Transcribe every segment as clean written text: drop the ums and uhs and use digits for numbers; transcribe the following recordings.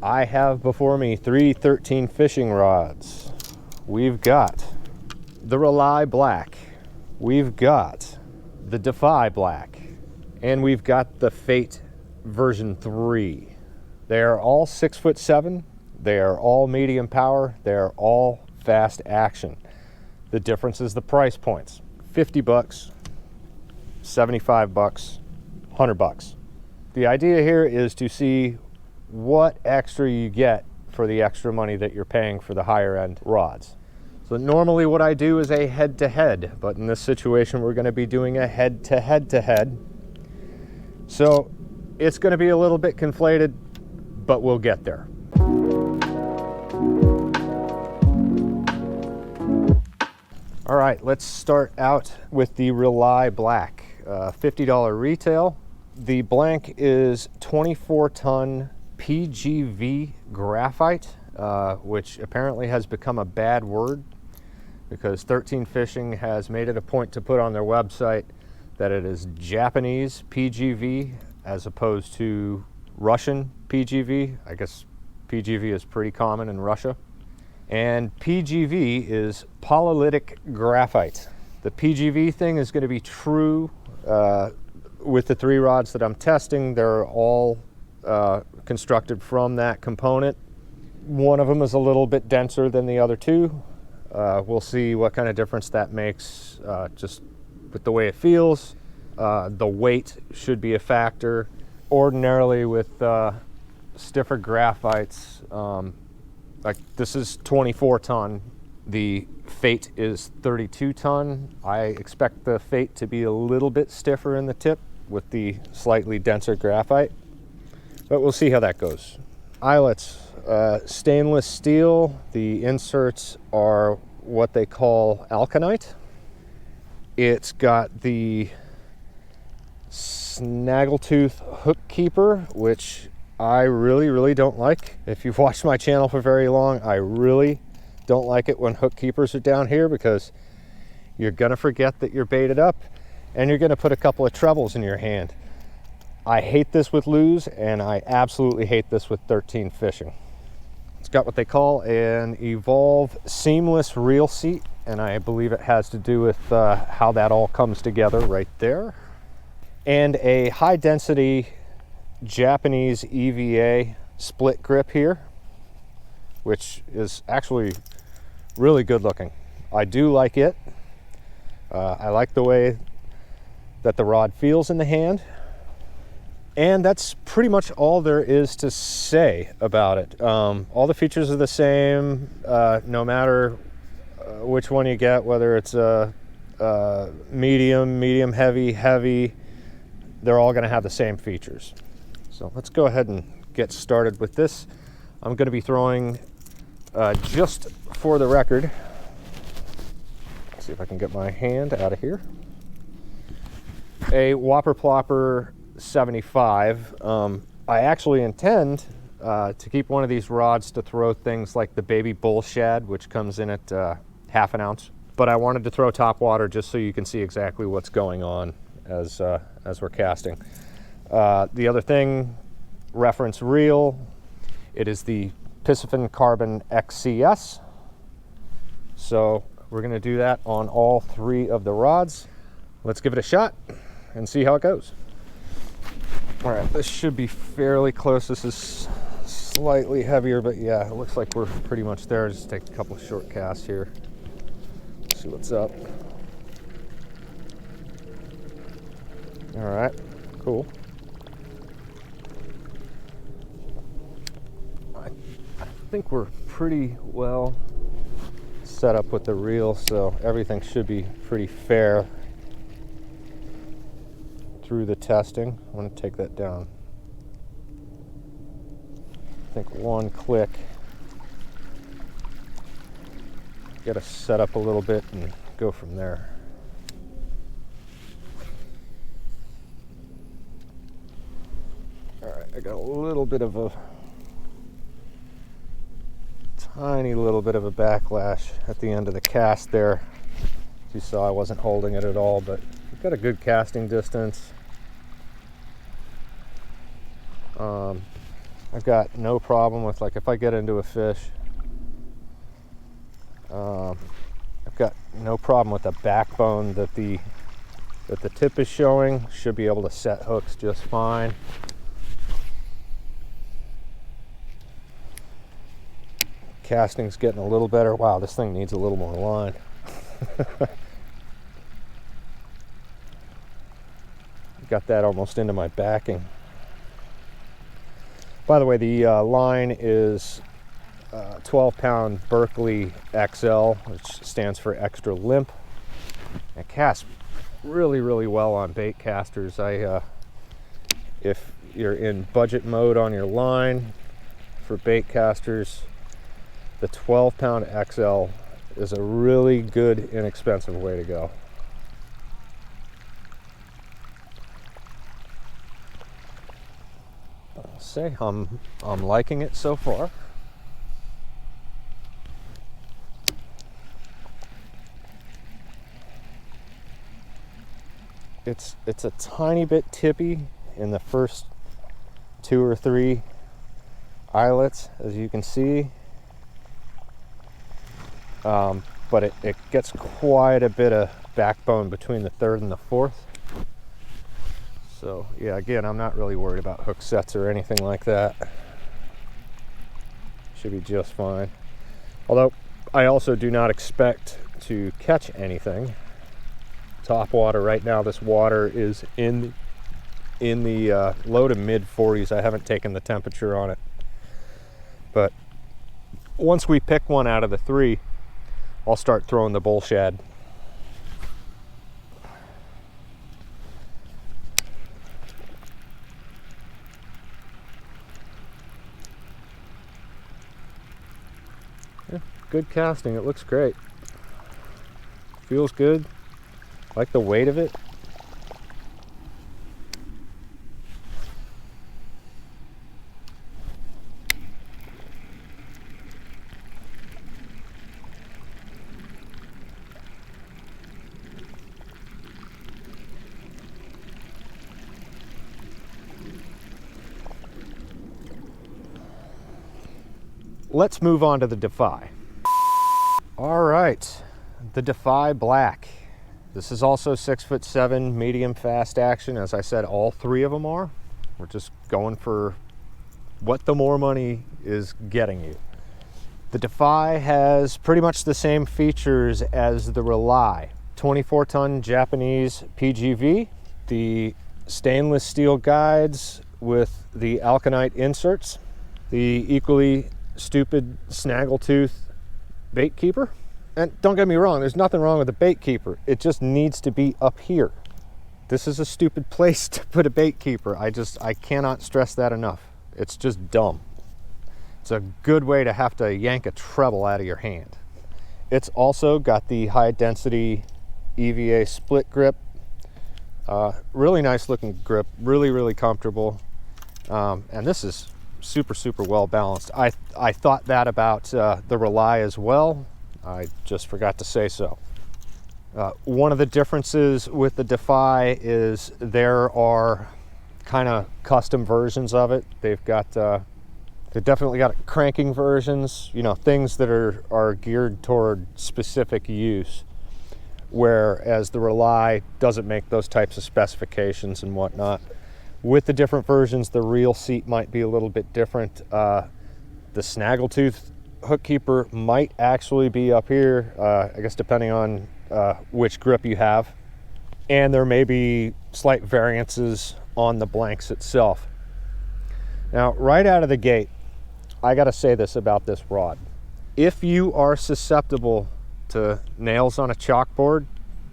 I have before me 3 13 fishing rods. We've got the Rely Black, we've got the Defy Black, and we've got the Fate version 3. They are all 6'7". They are all medium power. They are all fast action. The difference is the price points. 50 bucks, 75 bucks, 100 bucks. The idea here is to see what extra you get for the extra money that you're paying for the higher end rods. So normally what I do is a head-to-head, but in this situation we're going to be doing a head-to-head-to-head. So it's going to be a little bit conflated, but we'll get there. All right, let's start out with the Rely Black, $50 retail. The blank is 24-ton PGV graphite, which apparently has become a bad word because 13 Fishing has made it a point to put on their website that it is Japanese PGV as opposed to Russian PGV. I guess PGV is pretty common in Russia. And PGV is polylytic graphite. The PGV thing is going to be true with the 3 rods that I'm testing. They're all constructed from that component. One of them is a little bit denser than the other 2. We'll see what kind of difference that makes just with the way it feels. The weight should be a factor. Ordinarily with stiffer graphites, like this is 24-ton, the Fate is 32-ton. I expect the Fate to be a little bit stiffer in the tip with the slightly denser graphite, but we'll see how that goes. Eyelets, stainless steel. The inserts are what they call alkanite. It's got the snaggletooth hook keeper, which I really don't like. If you've watched my channel for very long, I really don't like it when hook keepers are down here because you're gonna forget that you're baited up and you're gonna put a couple of trebles in your hand. I hate this with Lew's and I absolutely hate this with 13 Fishing. It's got what they call an Evolve seamless reel seat, and I believe it has to do with how that all comes together right there. And a high density Japanese EVA split grip here, which is actually really good looking. I do like it. I like the way that the rod feels in the hand. And that's pretty much all there is to say about it. All the features are the same, no matter which one you get, whether it's a medium, heavy, they're all gonna have the same features. So let's go ahead and get started with this. I'm going to be throwing, just for the record, let's see if I can get my hand out of here, a Whopper Plopper 75. I actually intend to keep one of these rods to throw things like the baby bull shad, which comes in at ½ an ounce. But I wanted to throw top water just so you can see exactly what's going on as we're casting. The other thing, reference reel, it is the Piscifun Carbon XCS. So we're going to do that on all 3 of the rods. Let's give it a shot and see how it goes. All right, this should be fairly close. This is slightly heavier, but yeah, it looks like we're pretty much there. Just take a couple of short casts here. See what's up. All right, cool. I think we're pretty well set up with the reel, so everything should be pretty fair through the testing. I'm going to take that down. I think 1 click. Got to set up a little bit and go from there. All right, I got a little bit of a tiny little bit of a backlash at the end of the cast there. As you saw, I wasn't holding it at all, but we've got a good casting distance. I've got no problem with, like, if I get into a fish, I've got no problem with the backbone that the tip is showing. Should be able to set hooks just fine. Casting's getting a little better. Wow, this thing needs a little more line. Got that almost into my backing. By the way, the line is 12-pound Berkley XL, which stands for extra limp. It casts really, really well on bait casters. If you're in budget mode on your line for bait casters, the 12-pound XL is a really good, inexpensive way to go. I'll say I'm liking it so far. It's a tiny bit tippy in the first 2 or 3 eyelets, as you can see. But it gets quite a bit of backbone between the 3rd and the 4th. So yeah, again, I'm not really worried about hook sets or anything like that. Should be just fine. Although I also do not expect to catch anything. Top water right now, this water is in the low to mid 40s. I haven't taken the temperature on it. But once we pick one out of the 3, I'll start throwing the bull shad. Yeah, good casting. It looks great. Feels good. Like the weight of it. Let's move on to the Defy. All right, the Defy Black. This is also 6'7", medium fast action. As I said, all 3 of them are. We're just going for what the more money is getting you. The Defy has pretty much the same features as the Rely. 24-ton Japanese PGV, the stainless steel guides with the alkanite inserts, the equally stupid snaggletooth bait keeper. And don't get me wrong, there's nothing wrong with the bait keeper. It just needs to be up here. This is a stupid place to put a bait keeper. I cannot stress that enough. It's just dumb. It's a good way to have to yank a treble out of your hand. It's also got the high density EVA split grip. Really nice looking grip, really comfortable. And this is super well balanced. I thought that about the Rely as well. I just forgot to say so. One of the differences with the Defy is there are kind of custom versions of it. They've definitely got cranking versions, you know, things that are geared toward specific use, whereas the Rely doesn't make those types of specifications and whatnot. With the different versions, the reel seat might be a little bit different. The snaggletooth hook keeper might actually be up here, I guess depending on which grip you have. And there may be slight variances on the blanks itself. Now, right out of the gate, I gotta say this about this rod. If you are susceptible to nails on a chalkboard,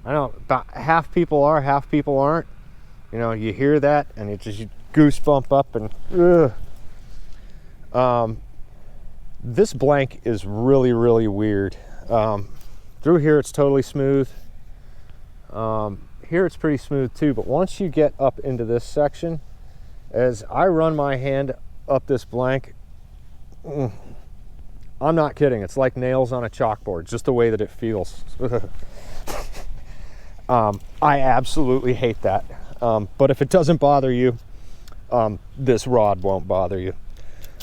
I know about half people are, half people aren't. You know, you hear that and it just, you goosebump up and this blank is really weird. Through here it's totally smooth. Here it's pretty smooth too, but once you get up into this section, as I run my hand up this blank, I'm not kidding, it's like nails on a chalkboard, just the way that it feels. I absolutely hate that. But if it doesn't bother you, this rod won't bother you.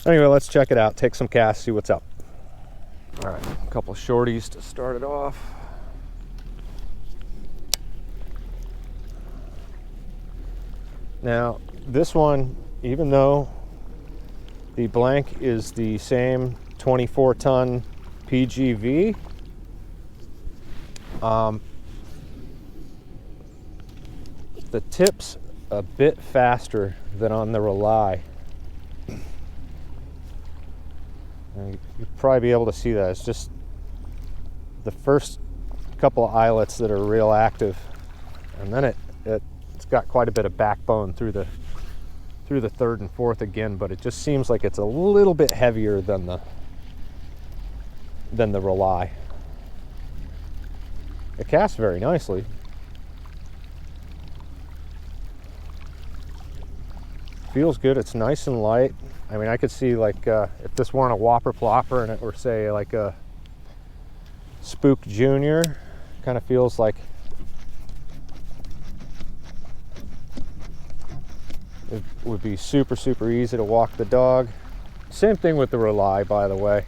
Anyway, let's check it out, take some casts, see what's up. All right, a couple shorties to start it off. Now, this one, even though the blank is the same 24-ton PGV, the tip's a bit faster than on the Rely. You'll probably be able to see that. It's just the first couple of eyelets that are real active, and then it's got quite a bit of backbone through the third and fourth again, but it just seems like it's a little bit heavier than the Rely. It casts very nicely. Feels good. It's nice and light. I mean, I could see, like, if this weren't a Whopper Plopper and it were, say, like a Spook Junior, kind of feels like it would be super, super easy to walk the dog. Same thing with the Rely, by the way.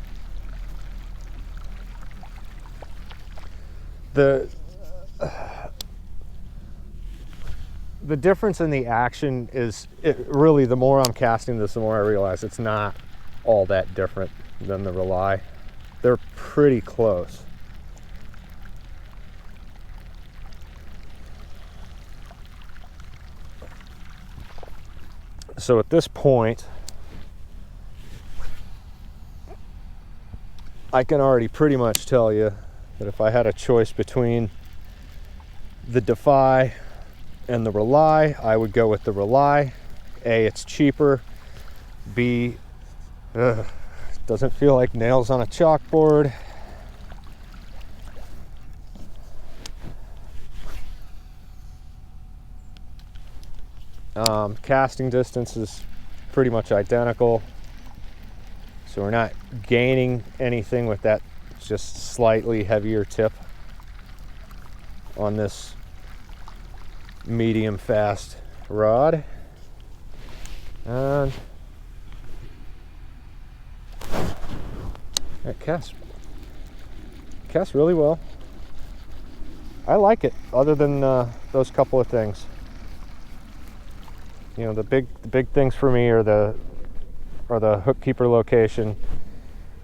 The difference in the action is, really, the more I'm casting this, the more I realize it's not all that different than the Rely. They're pretty close. So at this point, I can already pretty much tell you that if I had a choice between the Defy and the Rely, I would go with the Rely. A, it's cheaper. B, it doesn't feel like nails on a chalkboard. Casting distance is pretty much identical, so we're not gaining anything with that. It's just slightly heavier tip on this medium fast rod. And it casts really well. I like it, other than those couple of things. You know, the big things for me are the hook keeper location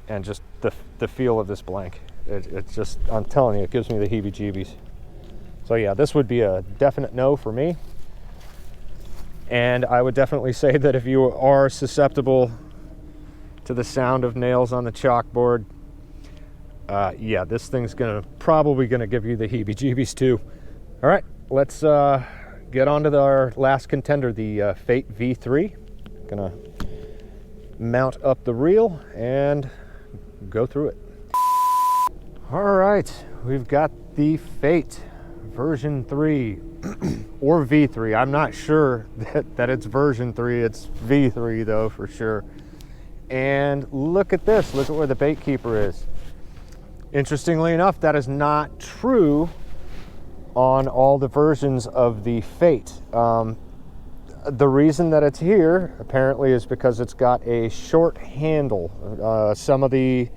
and just the feel of this blank. It's just, I'm telling you, it gives me the heebie-jeebies. So yeah, this would be a definite no for me. And I would definitely say that if you are susceptible to the sound of nails on the chalkboard, yeah, this thing's probably gonna give you the heebie-jeebies too. All right, let's get on to our last contender, the Fate V3. Gonna mount up the reel and go through it. All right, we've got the Fate version 3 or V3. I'm not sure that it's version 3. It's V3 though, for sure. And look at this. Look at where the bait keeper is. Interestingly enough, that is not true on all the versions of the Fate. The reason that it's here apparently is because it's got a short handle. Some of the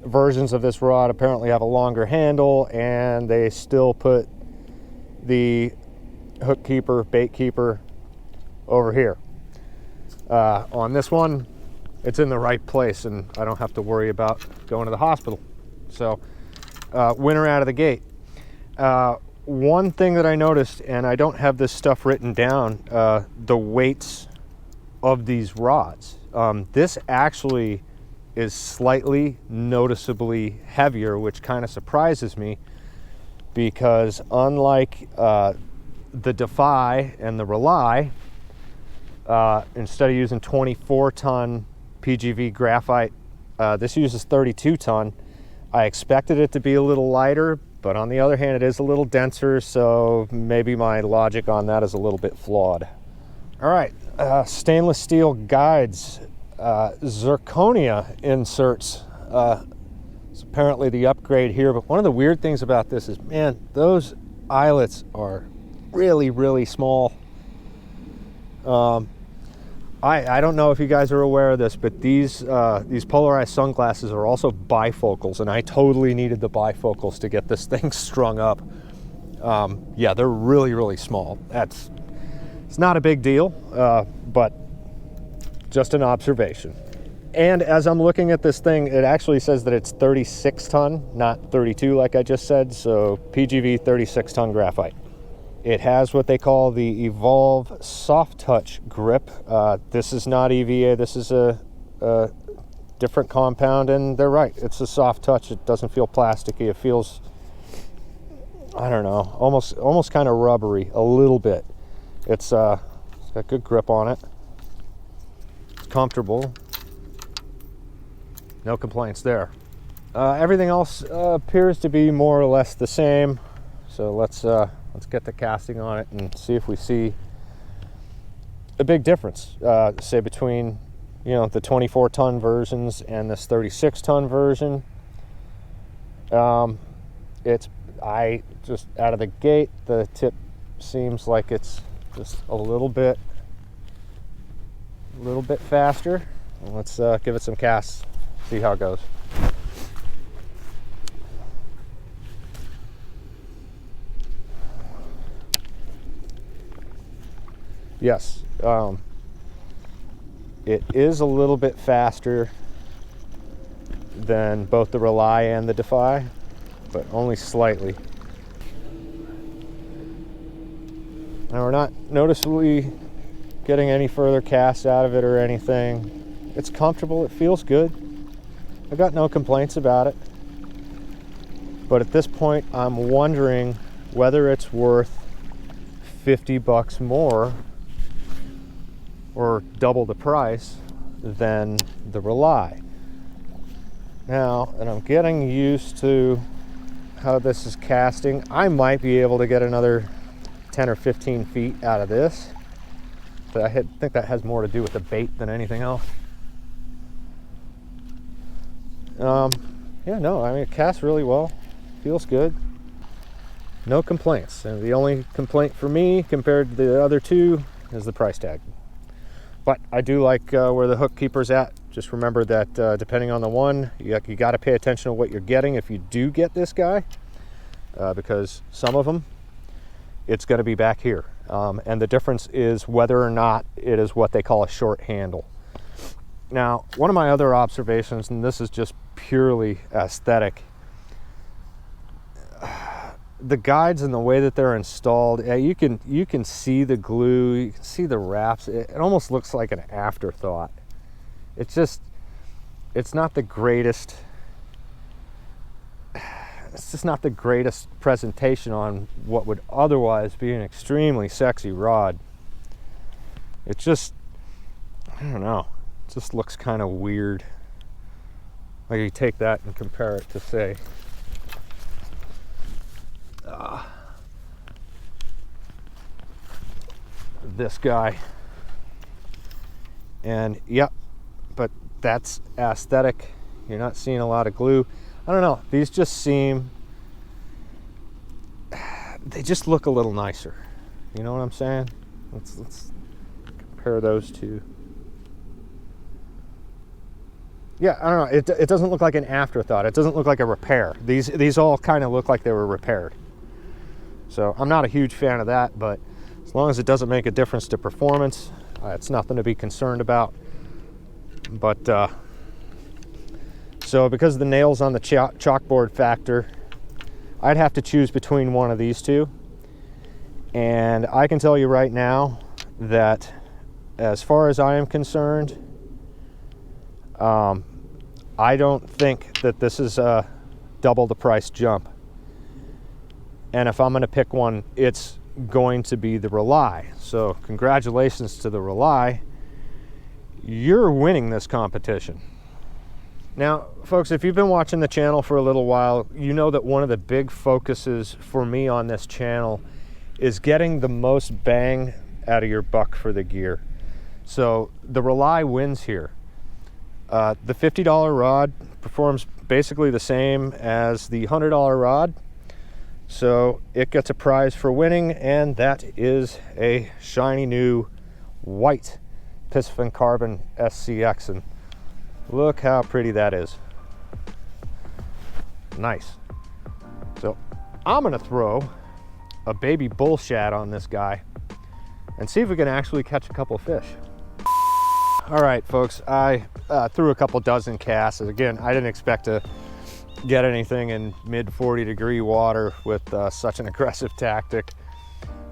versions of this rod apparently have a longer handle, and they still put the hook keeper, bait keeper over here. On this one, it's in the right place, and I don't have to worry about going to the hospital. So, winner out of the gate. One thing that I noticed, and I don't have this stuff written down, the weights of these rods. This actually is slightly noticeably heavier, which kind of surprises me, because unlike the Defy and the Rely, instead of using 24-ton PGV graphite, this uses 32-ton. I expected it to be a little lighter, but on the other hand, it is a little denser, so maybe my logic on that is a little bit flawed. All right, stainless steel guides, zirconia inserts. It's apparently the upgrade here, but one of the weird things about this is, man, those eyelets are really, really small. I I don't know if you guys are aware of this, but these polarized sunglasses are also bifocals, and I totally needed the bifocals to get this thing strung up. Yeah, they're really, really small. It's not a big deal, but just an observation. And as I'm looking at this thing, it actually says that it's 36 ton, not 32 like I just said, so PGV 36 ton graphite. It has what they call the Evolve Soft Touch grip. This is not EVA, this is a different compound, and they're right, it's a soft touch. It doesn't feel plasticky, it feels, I don't know, almost kind of rubbery, a little bit. It's got good grip on it. It's comfortable. No complaints there. Everything else appears to be more or less the same. So let's get the casting on it and see if we see a big difference, say between, you know, the 24 ton versions and this 36 ton version. I just out of the gate, the tip seems like it's just a little bit faster. And let's give it some casts, see how it goes. Yes, it is a little bit faster than both the Rely and the Defy, but only slightly. Now we're not noticeably getting any further casts out of it or anything. It's comfortable, it feels good. I've got no complaints about it. But at this point, I'm wondering whether it's worth $50 more or double the price than the Rely. Now, and I'm getting used to how this is casting, I might be able to get another 10 or 15 feet out of this, but I think that has more to do with the bait than anything else. Yeah, no, I mean, it casts really well, feels good, no complaints. And the only complaint for me compared to the other two is the price tag. But I do like where the hook keeper's at. Just remember that depending on the one, you got to pay attention to what you're getting if you do get this guy, because some of them, it's going to be back here. And the difference is whether or not it is what they call a short handle. Now, one of my other observations, and this is just purely aesthetic, the guides and the way that they're installed, you can see the glue, you can see the wraps. It almost looks like an afterthought. It's not the greatest. It's just not the greatest presentation on what would otherwise be an extremely sexy rod. It just, I don't know, it just looks kind of weird. Like you take that and compare it to, say, this guy. And yep, but that's aesthetic. You're not seeing a lot of glue. I don't know, these just seem, they just look a little nicer. You know what I'm saying? Let's compare those two. Yeah, I don't know, it doesn't look like an afterthought. It doesn't look like a repair. These all kind of look like they were repaired. So I'm not a huge fan of that, but as long as it doesn't make a difference to performance, it's nothing to be concerned about. But so because of the nails on the chalkboard factor, I'd have to choose between one of these two. And I can tell you right now that as far as I am concerned, I don't think that this is a double the price jump. And if I'm going to pick one, it's going to be the Rely. So congratulations to the Rely. You're winning this competition. Now, folks, if you've been watching the channel for a little while, you know that one of the big focuses for me on this channel is getting the most bang out of your buck for the gear. So the Rely wins here. The $50 rod performs basically the same as the $100 rod. So it gets a prize for winning, and that is a shiny new white Piscifun Carbon XCS, and look how pretty that is. Nice. So I'm gonna throw a baby bull shad on this guy and see if we can actually catch a couple fish. All right, folks, I threw a couple dozen casts. Again, I didn't expect to get anything in mid 40-degree water with such an aggressive tactic.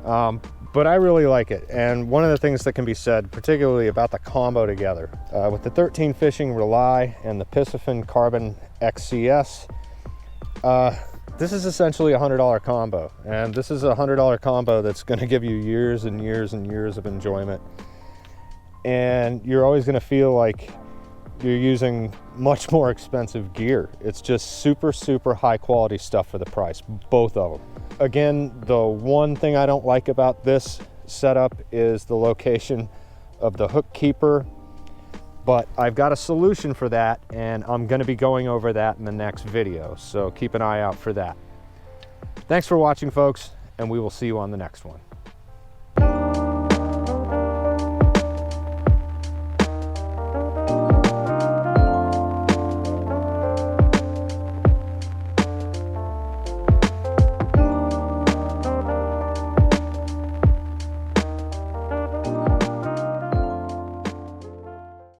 But I really like it. And one of the things that can be said, particularly about the combo together, with the 13 Fishing Rely and the Piscifun Carbon XCS, this is essentially a $100 combo. And this is a $100 combo that's gonna give you years and years and years of enjoyment. And you're always gonna feel like you're using much more expensive gear. It's just super, super high quality stuff for the price, both of them. Again, the one thing I don't like about this setup is the location of the hook keeper, but I've got a solution for that, and I'm gonna be going over that in the next video, so keep an eye out for that. Thanks for watching, folks, and we will see you on the next one.